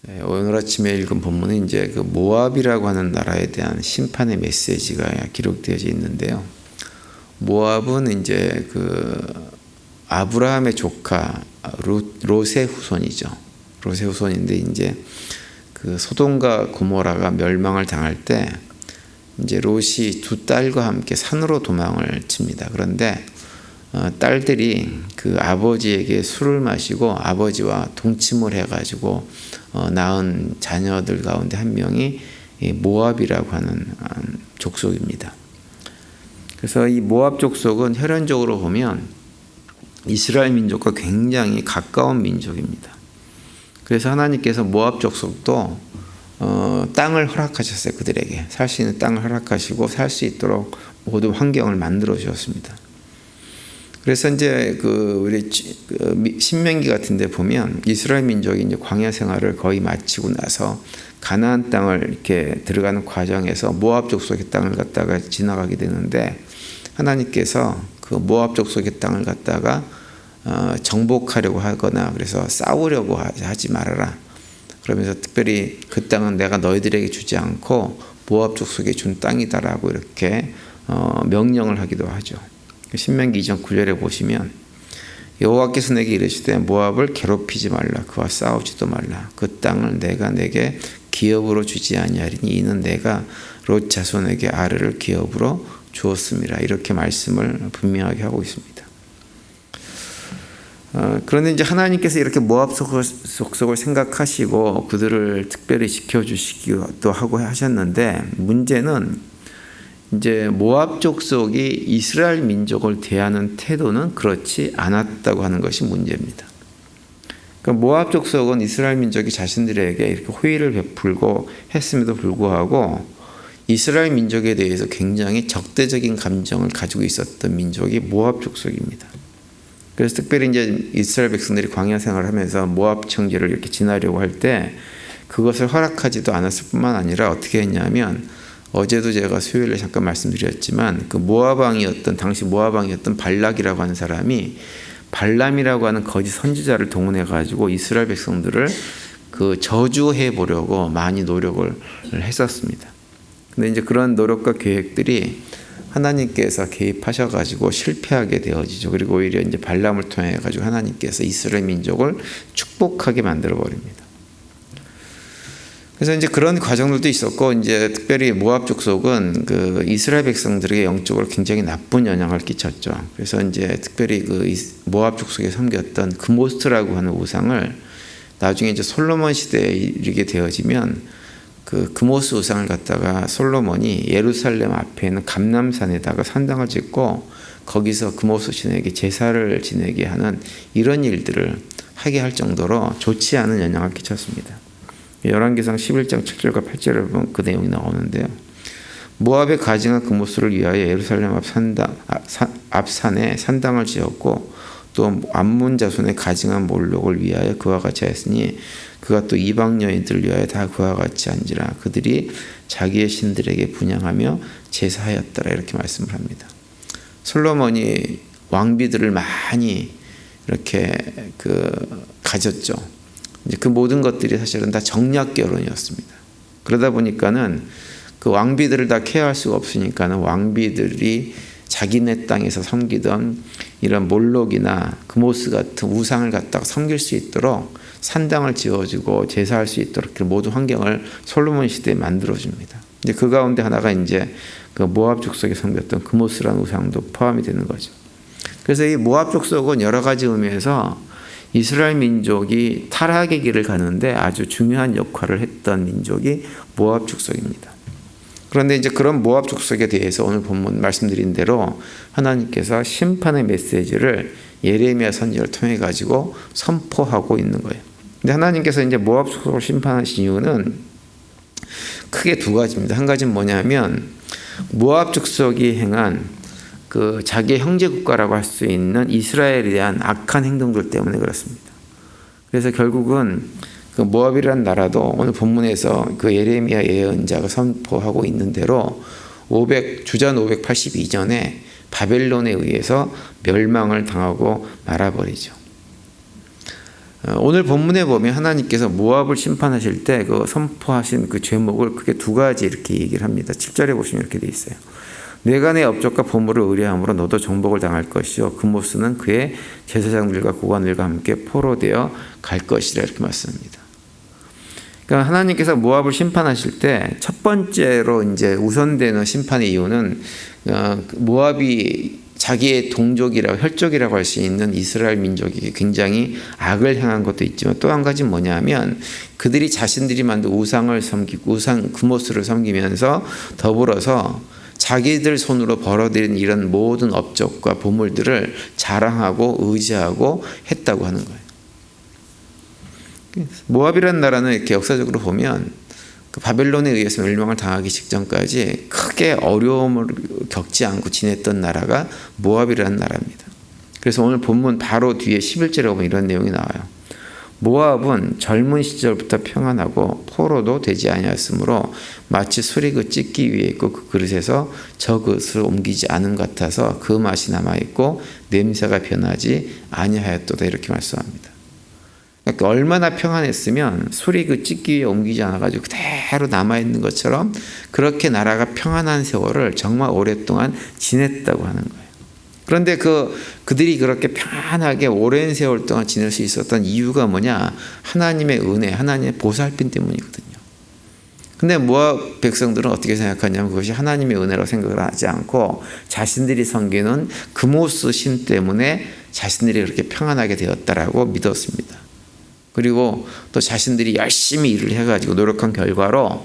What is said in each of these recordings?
오늘 아침에 읽은 본문은 이제 그 모압이라고 하는 나라에 대한 심판의 메시지가 기록되어져 있는데요. 모압은 이제 그 아브라함의 조카 롯의 후손이죠. 롯의 후손인데 이제 그 소돔과 고모라가 멸망을 당할 때 이제 롯이 두 딸과 함께 산으로 도망을 칩니다. 그런데 딸들이 그 아버지에게 술을 마시고 아버지와 동침을 해가지고 낳은 자녀들 가운데 한 명이 모압이라고 하는 족속입니다. 그래서 이 모압 족속은 혈연적으로 보면 이스라엘 민족과 굉장히 가까운 민족입니다. 그래서 하나님께서 모압 족속도 땅을 허락하셨어요. 그들에게 살 수 있는 땅을 허락하시고 살 수 있도록 모든 환경을 만들어 주셨습니다. 그래서 이제 우리 신명기 같은데 보면 이스라엘 민족이 이제 광야 생활을 거의 마치고 나서 가나안 땅을 이렇게 들어가는 과정에서 모압 족속의 땅을 갖다가 지나가게 되는데 하나님께서 그 모압 족속의 땅을 갖다가 정복하려고 하거나 그래서 싸우려고 하지 말아라. 그러면서 특별히 그 땅은 내가 너희들에게 주지 않고 모압 족속에 준 땅이다라고 이렇게 명령을 하기도 하죠. 신명기 2장 9절에 보시면 여호와께서 내게 이르시되 모압을 괴롭히지 말라. 그와 싸우지도 말라. 그 땅을 내가 내게 기업으로 주지 아니하리니 이는 내가 롯 자손에게 아르를 기업으로 주었음이라. 이렇게 말씀을 분명하게 하고 있습니다. 그런데 이제 하나님께서 이렇게 모압 족속을 생각하시고 그들을 특별히 지켜주시기도 하고 하셨는데 문제는 이제 모압 족속이 이스라엘 민족을 대하는 태도는 그렇지 않았다고 하는 것이 문제입니다. 그러니까 모압 족속은 이스라엘 민족이 자신들에게 이렇게 호의를 베풀고 했음에도 불구하고 이스라엘 민족에 대해서 굉장히 적대적인 감정을 가지고 있었던 민족이 모압 족속입니다. 그래서 특별히 이제 이스라엘 백성들이 광야 생활을 하면서 모압 청지를 이렇게 지나려고 할 때 그것을 허락하지도 않았을 뿐만 아니라 어떻게 했냐면 어제도 제가 수요일에 잠깐 말씀드렸지만 그 당시 모압왕이었던 발락이라고 하는 사람이 발람이라고 하는 거짓 선지자를 동원해 가지고 이스라엘 백성들을 그 저주해 보려고 많이 노력을 했었습니다. 근데 이제 그런 노력과 계획들이 하나님께서 개입하셔 가지고 실패하게 되어지죠. 그리고 오히려 이제 발람을 통해 가지고 하나님께서 이스라엘 민족을 축복하게 만들어 버립니다. 그래서 이제 그런 과정들도 있었고, 이제 특별히 모압 족속은 그 이스라엘 백성들에게 영적으로 굉장히 나쁜 영향을 끼쳤죠. 그래서 이제 특별히 그 모압 족속에 섬겼던 그모스라고 하는 우상을 나중에 이제 솔로몬 시대에 이르게 되어지면 그 그모스 우상을 갖다가 솔로몬이 예루살렘 앞에 있는 감람산에다가 산당을 짓고 거기서 그모스 신에게 제사를 지내게 하는 이런 일들을 하게 할 정도로 좋지 않은 영향을 끼쳤습니다. 열왕기상 11장 7절과 8절에 보면 그 내용이 나오는데요. 모압의 가증한 그모스를 위하여 예루살렘 앞 산에 산당을 지었고 또 암몬 자손의 가증한 몰록을 위하여 그와 같이 하였으니 그가 또 이방 여인들을 위하여 다 그와 같이 한지라. 그들이 자기의 신들에게 분향하며 제사하였더라. 이렇게 말씀을 합니다. 솔로몬이 왕비들을 많이 이렇게 가졌죠. 이제 그 모든 것들이 사실은 다 정략 결혼이었습니다. 그러다 보니까는 그 왕비들을 다 케어할 수가 없으니까는 왕비들이 자기네 땅에서 섬기던 이런 몰록이나 그모스 같은 우상을 갖다가 섬길 수 있도록 산당을 지어주고 제사할 수 있도록 그 모든 환경을 솔로몬 시대에 만들어줍니다. 이제 그 가운데 하나가 이제 그 모압 족속에 섬겼던 그모스라는 우상도 포함이 되는 거죠. 그래서 이 모압 족속은 여러 가지 의미에서 이스라엘 민족이 타락의 길을 가는데 아주 중요한 역할을 했던 민족이 모압 족속입니다. 그런데 이제 그런 모압 족속에 대해서 오늘 본문 말씀드린 대로 하나님께서 심판의 메시지를 예레미야 선지자를 통해 가지고 선포하고 있는 거예요. 근데 하나님께서 이제 모압 족속을 심판하신 이유는 크게 두 가지입니다. 한 가지는 뭐냐면 모압 족속이 행한 그 자기의 형제 국가라고 할 수 있는 이스라엘에 대한 악한 행동들 때문에 그렇습니다. 그래서 결국은 그 모압이라는 나라도 오늘 본문에서 그 예레미야 예언자가 선포하고 있는 대로 주전 582년에 바벨론에 의해서 멸망을 당하고 말아버리죠. 오늘 본문에 보면 하나님께서 모압을 심판하실 때 그 선포하신 그 제목을 크게 두 가지 이렇게 얘기를 합니다. 7절에 보시면 이렇게 돼 있어요. 내가 내 업적과 보물을 의뢰함으로 너도 정복을 당할 것이요 그모스는 그의 제사장들과 고관들과 함께 포로되어 갈 것이라 이렇게 말씀합니다. 그러니까 하나님께서 모압을 심판하실 때 첫 번째로 이제 우선되는 심판의 이유는 모압이 자기의 동족이라고 혈족이라고 할 수 있는 이스라엘 민족이 굉장히 악을 행한 것도 있지만 또 한 가지 뭐냐면 그들이 자신들이 만든 우상을 섬기고 우상 그모스를 섬기면서 더불어서 자기들 손으로 벌어들인 이런 모든 업적과 보물들을 자랑하고 의지하고 했다고 하는 거예요. 모압이라는 나라는 이렇게 역사적으로 보면 그 바벨론에 의해서 멸망을 당하기 직전까지 크게 어려움을 겪지 않고 지냈던 나라가 모압이라는 나라입니다. 그래서 오늘 본문 바로 뒤에 11절에 보면 이런 내용이 나와요. 모압은 젊은 시절부터 평안하고 포로도 되지 아니하였으므로 마치 술이 그 찢기 위해 있고 그 그릇에서 저 그릇을 옮기지 않은 것 같아서 그 맛이 남아있고 냄새가 변하지 아니하였도다 이렇게 말씀합니다. 그러니까 얼마나 평안했으면 술이 그 찢기 위해 옮기지 않아가지고 그대로 남아있는 것처럼 그렇게 나라가 평안한 세월을 정말 오랫동안 지냈다고 하는 거예요. 그런데 그들이 그렇게 편안하게 오랜 세월 동안 지낼 수 있었던 이유가 뭐냐? 하나님의 은혜, 하나님의 보살핌 때문이거든요. 근데 모압 백성들은 어떻게 생각하냐면 그것이 하나님의 은혜로 생각을 하지 않고 자신들이 섬기는 그모스 신 때문에 자신들이 그렇게 평안하게 되었다라고 믿었습니다. 그리고 또 자신들이 열심히 일을 해가지고 노력한 결과로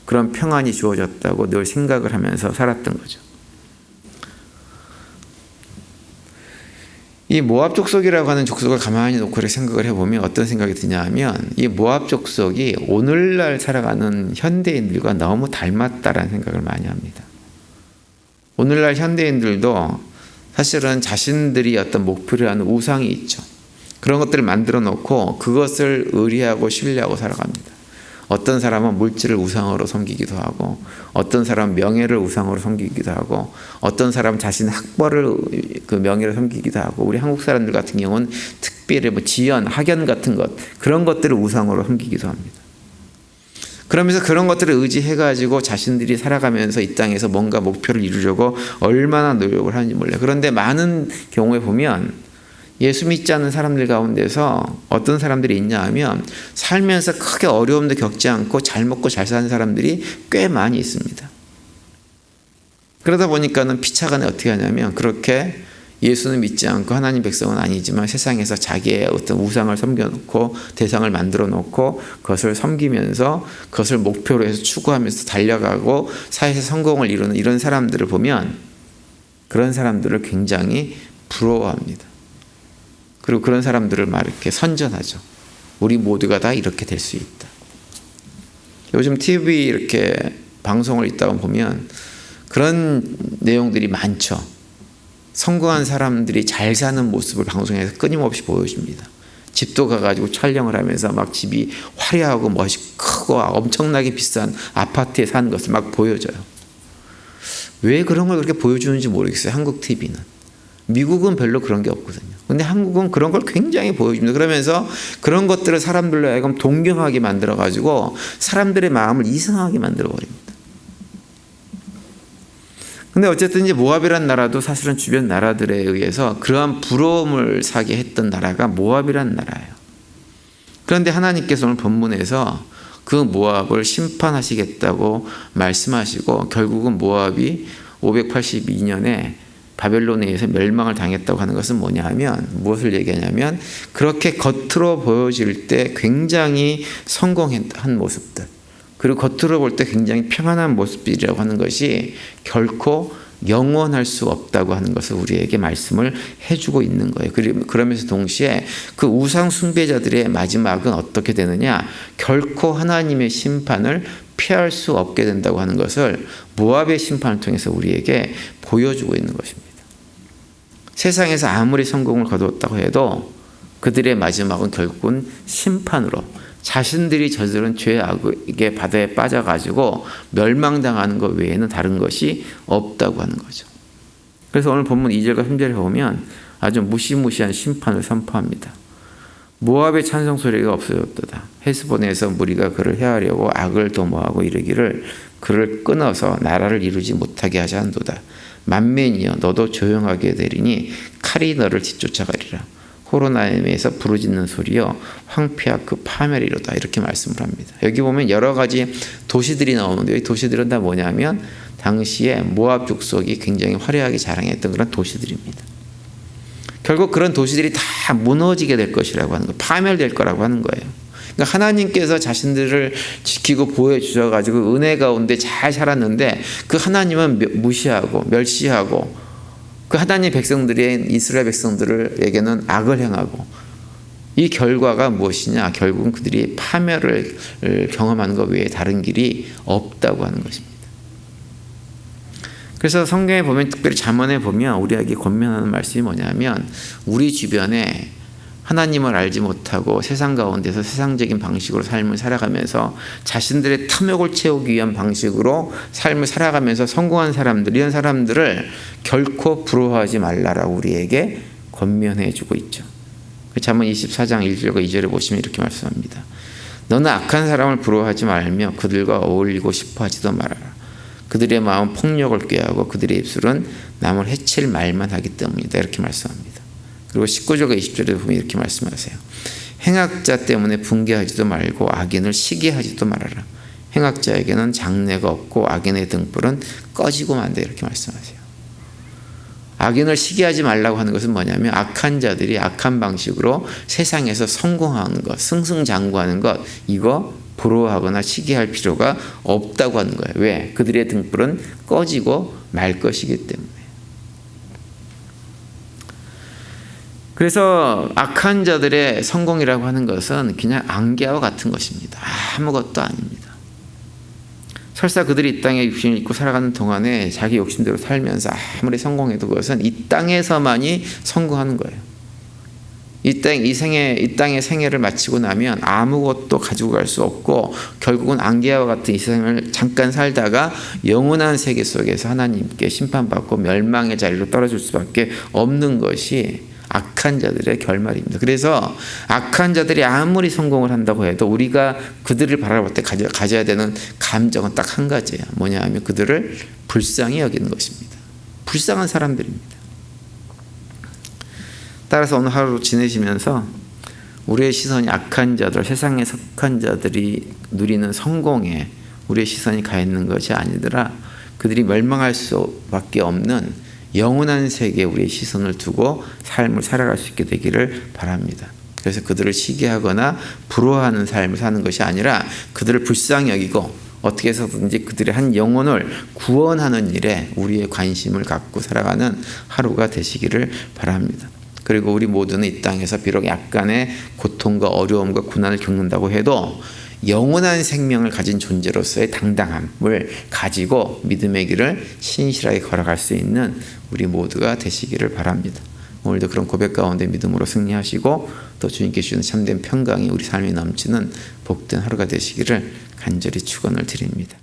그런 평안이 주어졌다고 늘 생각을 하면서 살았던 거죠. 이 모압 족속이라고 하는 족속을 가만히 놓고 생각을 해보면 어떤 생각이 드냐 하면 이 모압 족속이 오늘날 살아가는 현대인들과 너무 닮았다라는 생각을 많이 합니다. 오늘날 현대인들도 사실은 자신들이 어떤 목표를 하는 우상이 있죠. 그런 것들을 만들어 놓고 그것을 의리하고 신뢰하고 살아갑니다. 어떤 사람은 물질을 우상으로 섬기기도 하고 어떤 사람은 명예를 우상으로 섬기기도 하고 어떤 사람은 자신의 학벌을 그 명예로 섬기기도 하고 우리 한국 사람들 같은 경우는 특별히 뭐 지연, 학연 같은 것 그런 것들을 우상으로 섬기기도 합니다. 그러면서 그런 것들을 의지해가지고 자신들이 살아가면서 이 땅에서 뭔가 목표를 이루려고 얼마나 노력을 하는지 몰라요. 그런데 많은 경우에 보면 예수 믿지 않는 사람들 가운데서 어떤 사람들이 있냐 하면 살면서 크게 어려움도 겪지 않고 잘 먹고 잘 사는 사람들이 꽤 많이 있습니다. 그러다 보니까는 피차간에 어떻게 하냐면 그렇게 예수는 믿지 않고 하나님 백성은 아니지만 세상에서 자기의 어떤 우상을 섬겨놓고 대상을 만들어 놓고 그것을 섬기면서 그것을 목표로 해서 추구하면서 달려가고 사회에서 성공을 이루는 이런 사람들을 보면 그런 사람들을 굉장히 부러워합니다. 그리고 그런 사람들을 막 이렇게 선전하죠. 우리 모두가 다 이렇게 될 수 있다. 요즘 TV 이렇게 방송을 있다가 보면 그런 내용들이 많죠. 성공한 사람들이 잘 사는 모습을 방송에서 끊임없이 보여줍니다. 집도 가가지고 촬영을 하면서 막 집이 화려하고 크고 엄청나게 비싼 아파트에 사는 것을 막 보여줘요. 왜 그런 걸 그렇게 보여주는지 모르겠어요. 한국 TV는. 미국은 별로 그런 게 없거든요. 근데 한국은 그런 걸 굉장히 보여줍니다. 그러면서 그런 것들을 사람들로 하여금 동경하게 만들어가지고 사람들의 마음을 이상하게 만들어버립니다. 근데 어쨌든 이제 모압이란 나라도 사실은 주변 나라들에 의해서 그러한 부러움을 사게 했던 나라가 모압이란 나라예요. 그런데 하나님께서 오늘 본문에서 그 모압을 심판하시겠다고 말씀하시고 결국은 모압이 582년에 바벨론에 의해서 멸망을 당했다고 하는 것은 뭐냐 하면 무엇을 얘기하냐면 그렇게 겉으로 보여질 때 굉장히 성공한 모습들 그리고 겉으로 볼 때 굉장히 평안한 모습들이라고 하는 것이 결코 영원할 수 없다고 하는 것을 우리에게 말씀을 해주고 있는 거예요. 그러면서 동시에 그 우상 숭배자들의 마지막은 어떻게 되느냐 결코 하나님의 심판을 피할 수 없게 된다고 하는 것을 모압의 심판을 통해서 우리에게 보여주고 있는 것입니다. 세상에서 아무리 성공을 거두었다고 해도 그들의 마지막은 결국은 심판으로 자신들이 저지른 죄악의 바다에 빠져가지고 멸망당하는 것 외에는 다른 것이 없다고 하는 거죠. 그래서 오늘 본문 2절과 3절에 보면 아주 무시무시한 심판을 선포합니다. 모압의 찬송 소리가 없어졌도다. 헤스본에서 무리가 그를 해하려고 악을 도모하고 이르기를 그를 끊어서 나라를 이루지 못하게 하자 한도다. 만민이여 너도 조용하게 되리니 칼이 너를 뒤쫓아가리라. 호로나임에서 부르짖는 소리여 황폐하 그 파멸이로다. 이렇게 말씀을 합니다. 여기 보면 여러 가지 도시들이 나오는데 이 도시들은 다 뭐냐면 당시에 모압 족속이 굉장히 화려하게 자랑했던 그런 도시들입니다. 결국 그런 도시들이 다 무너지게 될 것이라고 하는 거, 파멸될 거라고 하는 거예요. 그러니까 하나님께서 자신들을 지키고 보호해 주셔가지고 은혜 가운데 잘 살았는데 그 하나님은 무시하고 멸시하고 그 하나님 백성들의 이스라엘 백성들에게는 악을 행하고 이 결과가 무엇이냐? 결국은 그들이 파멸을 경험하는 것 외에 다른 길이 없다고 하는 것입니다. 그래서 성경에 보면 특별히 잠언에 보면 우리에게 권면하는 말씀이 뭐냐면 우리 주변에 하나님을 알지 못하고 세상 가운데서 세상적인 방식으로 삶을 살아가면서 자신들의 탐욕을 채우기 위한 방식으로 삶을 살아가면서 성공한 사람들, 이런 사람들을 결코 부러워하지 말라라고 우리에게 권면해 주고 있죠. 잠언 24장 1절과 2절에 보시면 이렇게 말씀합니다. 너는 악한 사람을 부러워하지 말며 그들과 어울리고 싶어 하지도 말아라. 그들의 마음은 폭력을 꾀하고 그들의 입술은 남을 해칠 말만 하기 때문이다. 이렇게 말씀합니다. 그리고 19절과 20절에 보면 이렇게 말씀하세요. 행악자 때문에 분개하지도 말고 악인을 시기하지도 말아라. 행악자에게는 장래가 없고 악인의 등불은 꺼지고 만다. 이렇게 말씀하세요. 악인을 시기하지 말라고 하는 것은 뭐냐면 악한 자들이 악한 방식으로 세상에서 성공하는 것, 승승장구하는 것, 이거 부러워하거나 시기할 필요가 없다고 하는 거예요. 왜? 그들의 등불은 꺼지고 말 것이기 때문에. 그래서 악한 자들의 성공이라고 하는 것은 그냥 안개와 같은 것입니다. 아무것도 아닙니다. 설사 그들이 이 땅에 육신을 입고 살아가는 동안에 자기 욕심대로 살면서 아무리 성공해도 그것은 이 땅에서만이 성공하는 거예요. 이 땅의 생애를 마치고 나면 아무것도 가지고 갈 수 없고 결국은 안개와 같은 이 세상을 잠깐 살다가 영원한 세계 속에서 하나님께 심판받고 멸망의 자리로 떨어질 수밖에 없는 것이 악한 자들의 결말입니다. 그래서 악한 자들이 아무리 성공을 한다고 해도 우리가 그들을 바라볼 때 가져야 되는 감정은 딱 한 가지예요. 뭐냐 하면 그들을 불쌍히 여기는 것입니다. 불쌍한 사람들입니다. 따라서 오늘 하루 지내시면서 우리의 시선이 악한 자들, 세상에 속한 자들이 누리는 성공에 우리의 시선이 가 있는 것이 아니더라 그들이 멸망할 수밖에 없는 영원한 세계에 우리의 시선을 두고 삶을 살아갈 수 있게 되기를 바랍니다. 그래서 그들을 시기하거나 부러워하는 삶을 사는 것이 아니라 그들을 불쌍히 여기고 어떻게 해서든지 그들의 한 영혼을 구원하는 일에 우리의 관심을 갖고 살아가는 하루가 되시기를 바랍니다. 그리고 우리 모두는 이 땅에서 비록 약간의 고통과 어려움과 고난을 겪는다고 해도 영원한 생명을 가진 존재로서의 당당함을 가지고 믿음의 길을 신실하게 걸어갈 수 있는 우리 모두가 되시기를 바랍니다. 오늘도 그런 고백 가운데 믿음으로 승리하시고 또 주님께 주시는 참된 평강이 우리 삶에 넘치는 복된 하루가 되시기를 간절히 축원을 드립니다.